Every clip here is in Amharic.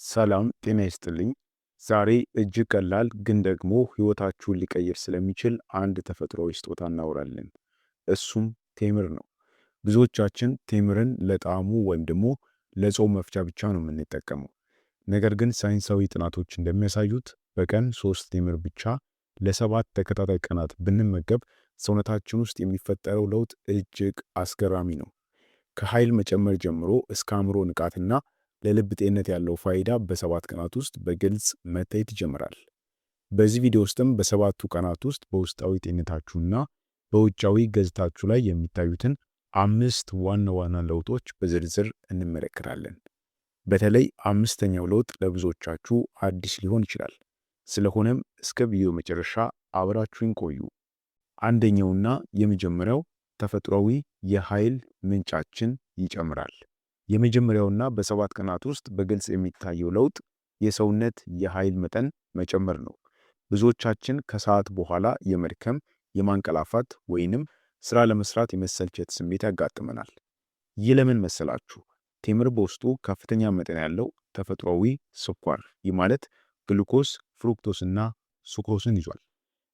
ሰላም ጤና ይስጥልኝ። ዛሬ እጅግ ቀላል ግን ደግሞ ሕይወታችሁን ሊቀይር ስለሚችል አንድ ተፈጥሯዊ ስጦታ እናወራለን። እሱም ቴምር ነው። ብዙዎቻችን ቴምርን ለጣዕሙ ወይም ደግሞ ለጾም መፍቻ ብቻ ነው የምንጠቀመው። ነገር ግን ሳይንሳዊ ጥናቶች እንደሚያሳዩት በቀን 3 ቴምር ብቻ ለ7 ተከታታይ ቀናት ብንመገብ ሰውነታችን ውስጥ የሚፈጠረው ለውጥ እጅግ አስገራሚ ነው። ከኃይል መጨመር ጀምሮ እስከ አእምሮ ንቃትና ለልብ ጤንነት ያለው ፋይዳ በ7 ቀናት ውስጥ በግልጽ መታየት ይጀምራል። በዚህ ቪዲዮ ውስጥም በ7ቱ ቀናት ውስጥ በውስጣዊ ጤንነታችሁና በውጫዊ ገጽታችሁ ላይ የሚታዩትን 5 ዋና ዋና ለውጦች በዝርዝር እንመለከታለን። በተለይ 5ኛው ለውጥ ለብዙዎቻችሁ አዲስ ሊሆን ይችላል። ስለሆነም እስከ ቪዲዮ መጨረሻ አብራችሁን ቆዩ። አንደኛውና የመጀመሪያው ተፈጥሯዊ የኃይል ምንጫችን ይጨምራል። የመጀመሪያውና በ7 ቀናት ውስጥ በግልጽ የሚታየው ለውጥ የሰውነት የኃይል መጠን መጨመር ነው። ብዙዎቻችን ከሰዓት በኋላ የመድከም፣ የማንቀላፋት ወይንም ስራ ለመስራት የመሰልቸት ስሜት ያጋጥመናል። ይህ ለምን መሰላችሁ? ቴምር በውስጡ ከፍተኛ መጠን ያለው ተፈጥሯዊ ስኳር፣ ይህ ማለት ግሉኮስ፣ ፍሩክቶስ እና ሱክሮስን ይዟል።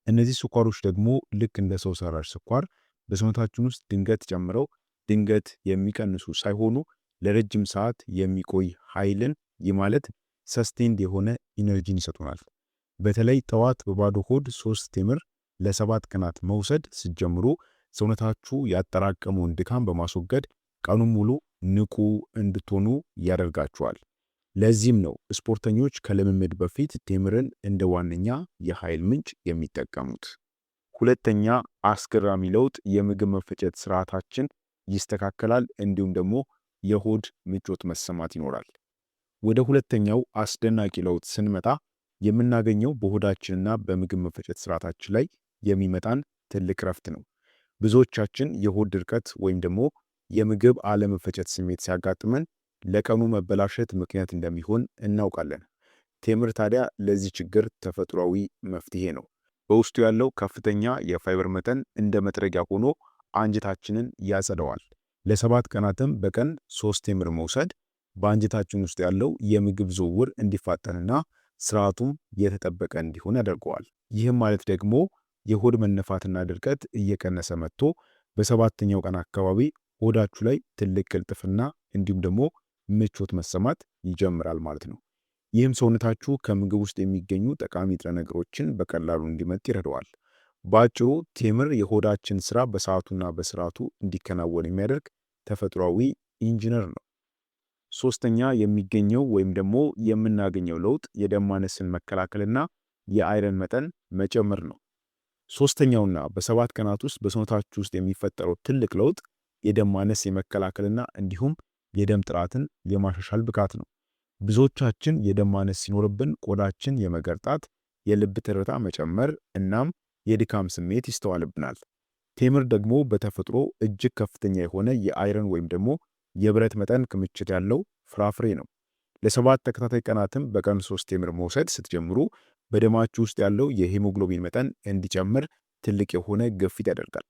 እነዚህ ስኳሮች ደግሞ ልክ እንደ ሰው ሰራሽ ስኳር በሰውነታችን ውስጥ ድንገት ጨምረው ድንገት የሚቀንሱ ሳይሆኑ ለረጅም ሰዓት የሚቆይ ኃይልን፣ ይህ ማለት ሰስቴንድ የሆነ ኢነርጂን ይሰጡናል። በተለይ ጠዋት በባዶ ሆድ 3 ቴምር ለ7 ቀናት መውሰድ ስትጀምሩ ሰውነታችሁ ያጠራቀመውን ድካም በማስወገድ ቀኑን ሙሉ ንቁ እንድትሆኑ ያደርጋችኋል። ለዚህም ነው ስፖርተኞች ከልምምድ በፊት ቴምርን እንደ ዋነኛ የኃይል ምንጭ የሚጠቀሙት። ሁለተኛ አስገራሚ ለውጥ የምግብ መፈጨት ስርዓታችን ይስተካከላል፣ እንዲሁም ደግሞ የሆድ ምቾት መሰማት ይኖራል። ወደ ሁለተኛው አስደናቂ ለውጥ ስንመጣ የምናገኘው በሆዳችንና በምግብ መፈጨት ስርዓታችን ላይ የሚመጣን ትልቅ ረፍት ነው። ብዙዎቻችን የሆድ ድርቀት ወይም ደግሞ የምግብ አለመፈጨት ስሜት ሲያጋጥመን ለቀኑ መበላሸት ምክንያት እንደሚሆን እናውቃለን። ቴምር ታዲያ ለዚህ ችግር ተፈጥሯዊ መፍትሄ ነው። በውስጡ ያለው ከፍተኛ የፋይበር መጠን እንደ መጥረጊያ ሆኖ አንጀታችንን ያጸደዋል። ለ7 ቀናትም በቀን 3 ቴምር መውሰድ በአንጀታችን ውስጥ ያለው የምግብ ዝውውር እንዲፋጠንና ስርዓቱም የተጠበቀ እንዲሆን ያደርገዋል። ይህም ማለት ደግሞ የሆድ መነፋትና ድርቀት እየቀነሰ መጥቶ በ7ኛው ቀን አካባቢ ሆዳችሁ ላይ ትልቅ ቅልጥፍና እንዲሁም ደግሞ ምቾት መሰማት ይጀምራል ማለት ነው። ይህም ሰውነታችሁ ከምግብ ውስጥ የሚገኙ ጠቃሚ ንጥረ ነገሮችን በቀላሉ እንዲመጥ ይረዳዋል። በአጭሩ ቴምር የሆዳችን ስራ በሰዓቱና በስርዓቱ እንዲከናወን የሚያደርግ ተፈጥሯዊ ኢንጂነር ነው። ሶስተኛ የሚገኘው ወይም ደግሞ የምናገኘው ለውጥ የደም ማነስን መከላከልና የአይረን መጠን መጨመር ነው። ሶስተኛውና በ7 ቀናት ውስጥ በሰውነታችሁ ውስጥ የሚፈጠረው ትልቅ ለውጥ የደም ማነስ የመከላከልና እንዲሁም የደም ጥራትን የማሻሻል ብቃት ነው። ብዙዎቻችን የደም ማነስ ሲኖርብን ቆዳችን የመገርጣት፣ የልብ ትርታ መጨመር እናም የድካም ስሜት ይስተዋልብናል። ቴምር ደግሞ በተፈጥሮ እጅግ ከፍተኛ የሆነ የአይረን ወይም ደግሞ የብረት መጠን ክምችት ያለው ፍራፍሬ ነው። ለ7 ተከታታይ ቀናትም በቀን 3 ቴምር መውሰድ ስትጀምሩ በደማችሁ ውስጥ ያለው የሄሞግሎቢን መጠን እንዲጨምር ትልቅ የሆነ ግፊት ያደርጋል።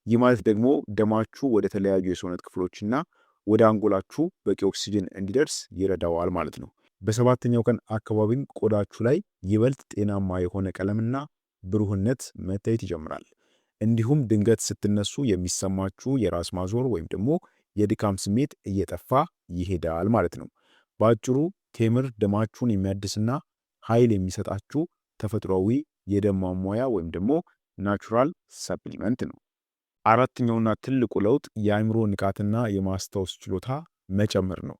ይህ ማለት ደግሞ ደማችሁ ወደ ተለያዩ የሰውነት ክፍሎችና ወደ አንጎላችሁ በቂ ኦክሲጅን እንዲደርስ ይረዳዋል ማለት ነው። በ7ኛው ቀን አካባቢም ቆዳችሁ ላይ ይበልጥ ጤናማ የሆነ ቀለምና ብሩህነት መታየት ይጀምራል። እንዲሁም ድንገት ስትነሱ የሚሰማችሁ የራስ ማዞር ወይም ደግሞ የድካም ስሜት እየጠፋ ይሄዳል ማለት ነው። በአጭሩ ቴምር ደማችሁን የሚያድስና ኃይል የሚሰጣችሁ ተፈጥሯዊ የደም ማሟያ ወይም ደግሞ ናቹራል ሰፕሊመንት ነው። አራተኛውና ትልቁ ለውጥ የአእምሮ ንቃትና የማስታወስ ችሎታ መጨመር ነው።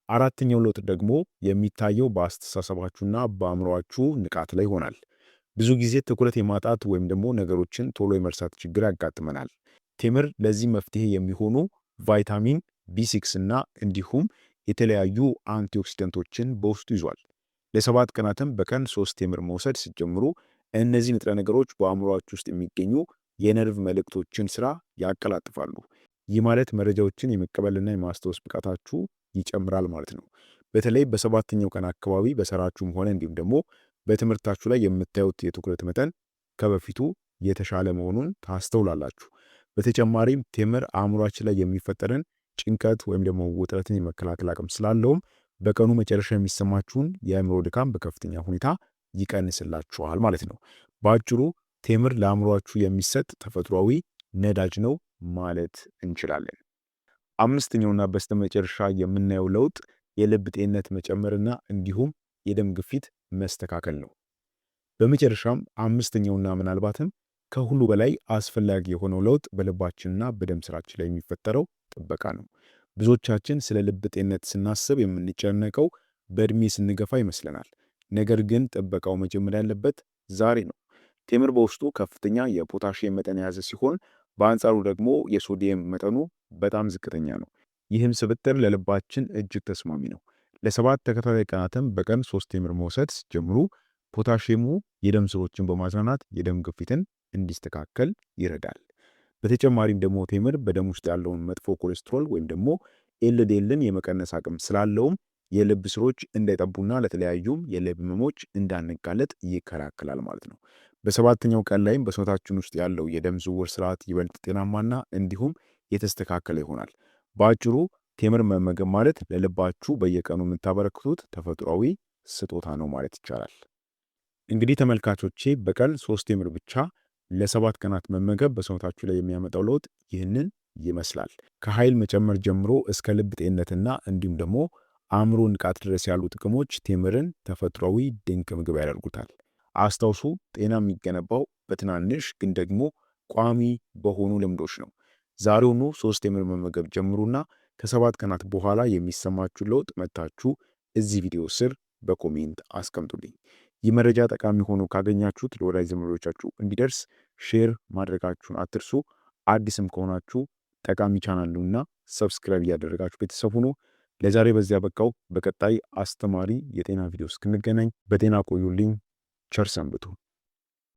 አራተኛው ለውጥ ደግሞ የሚታየው በአስተሳሰባችሁና በአእምሮአችሁ ንቃት ላይ ይሆናል። ብዙ ጊዜ ትኩረት የማጣት ወይም ደግሞ ነገሮችን ቶሎ የመርሳት ችግር ያጋጥመናል። ቴምር ለዚህ መፍትሄ የሚሆኑ ቫይታሚን B6 እና እንዲሁም የተለያዩ አንቲኦክሲደንቶችን በውስጡ ይዟል። ለ7 ቀናትም በቀን 3 ቴምር መውሰድ ስትጀምሩ እነዚህ ንጥረ ነገሮች በአእምሮአችሁ ውስጥ የሚገኙ የነርቭ መልእክቶችን ስራ ያቀላጥፋሉ። ይህ ማለት መረጃዎችን የመቀበልና የማስታወስ ብቃታችሁ ይጨምራል ማለት ነው። በተለይ በ7ኛው ቀን አካባቢ በስራችሁም ሆነ እንዲሁም ደግሞ በትምህርታችሁ ላይ የምታዩት የትኩረት መጠን ከበፊቱ የተሻለ መሆኑን ታስተውላላችሁ። በተጨማሪም ቴምር አእምሯችን ላይ የሚፈጠርን ጭንቀት ወይም ደግሞ ውጥረትን የመከላከል አቅም ስላለውም በቀኑ መጨረሻ የሚሰማችሁን የአእምሮ ድካም በከፍተኛ ሁኔታ ይቀንስላችኋል ማለት ነው። በአጭሩ ቴምር ለአእምሯችሁ የሚሰጥ ተፈጥሯዊ ነዳጅ ነው ማለት እንችላለን። አምስተኛውና በስተመጨረሻ የምናየው ለውጥ የልብ ጤንነት መጨመርና እንዲሁም የደም ግፊት መስተካከል ነው። በመጨረሻም አምስተኛውና ምናልባትም ከሁሉ በላይ አስፈላጊ የሆነው ለውጥ በልባችንና በደም ስራችን ላይ የሚፈጠረው ጥበቃ ነው። ብዙዎቻችን ስለ ልብ ጤንነት ስናስብ የምንጨነቀው በእድሜ ስንገፋ ይመስለናል። ነገር ግን ጥበቃው መጀመር ያለበት ዛሬ ነው። ቴምር በውስጡ ከፍተኛ የፖታሺየም መጠን የያዘ ሲሆን በአንጻሩ ደግሞ የሶዲየም መጠኑ በጣም ዝቅተኛ ነው። ይህም ስብጥር ለልባችን እጅግ ተስማሚ ነው። ለ7 ተከታታይ ቀናትም በቀን 3 ቴምር መውሰድ ጀምሩ። ፖታሺየሙ የደም ስሮችን በማዝናናት የደም ግፊትን እንዲስተካከል ይረዳል። በተጨማሪም ደግሞ ቴምር በደም ውስጥ ያለውን መጥፎ ኮሌስትሮል ወይም ደግሞ ኤልዲኤልን የመቀነስ አቅም ስላለውም የልብ ስሮች እንዳይጠቡና ለተለያዩም የልብ ህመሞች እንዳንጋለጥ ይከላከላል ማለት ነው። በሰባተኛው ቀን ላይም በሰውነታችን ውስጥ ያለው የደም ዝውውር ስርዓት ይበልጥ ጤናማና እንዲሁም የተስተካከለ ይሆናል። በአጭሩ ቴምር መመገብ ማለት ለልባችሁ በየቀኑ የምታበረክቱት ተፈጥሯዊ ስጦታ ነው ማለት ይቻላል። እንግዲህ ተመልካቾቼ በቀን 3 ቴምር ብቻ ለ7 ቀናት መመገብ በሰውነታችሁ ላይ የሚያመጣው ለውጥ ይህንን ይመስላል። ከኃይል መጨመር ጀምሮ እስከ ልብ ጤንነትና እንዲሁም ደግሞ አእምሮ ንቃት ድረስ ያሉ ጥቅሞች ቴምርን ተፈጥሯዊ ድንቅ ምግብ ያደርጉታል። አስታውሱ፣ ጤና የሚገነባው በትናንሽ ግን ደግሞ ቋሚ በሆኑ ልምዶች ነው። ዛሬውኑ 3 ቴምር መመገብ ጀምሩና ከ7 ቀናት በኋላ የሚሰማችሁ ለውጥ መታችሁ እዚህ ቪዲዮ ስር በኮሜንት አስቀምጡልኝ። ይህ መረጃ ጠቃሚ ሆኖ ካገኛችሁት ለወዳጅ ዘመዶቻችሁ እንዲደርስ ሼር ማድረጋችሁን አትርሱ። አዲስም ከሆናችሁ ጠቃሚ ቻናል ነውና ሰብስክራይብ እያደረጋችሁ ቤተሰብ ሁኑ። ለዛሬ በዚያ በቃው። በቀጣይ አስተማሪ የጤና ቪዲዮ እስክንገናኝ በጤና ቆዩልኝ። ቸር ሰንብቱ።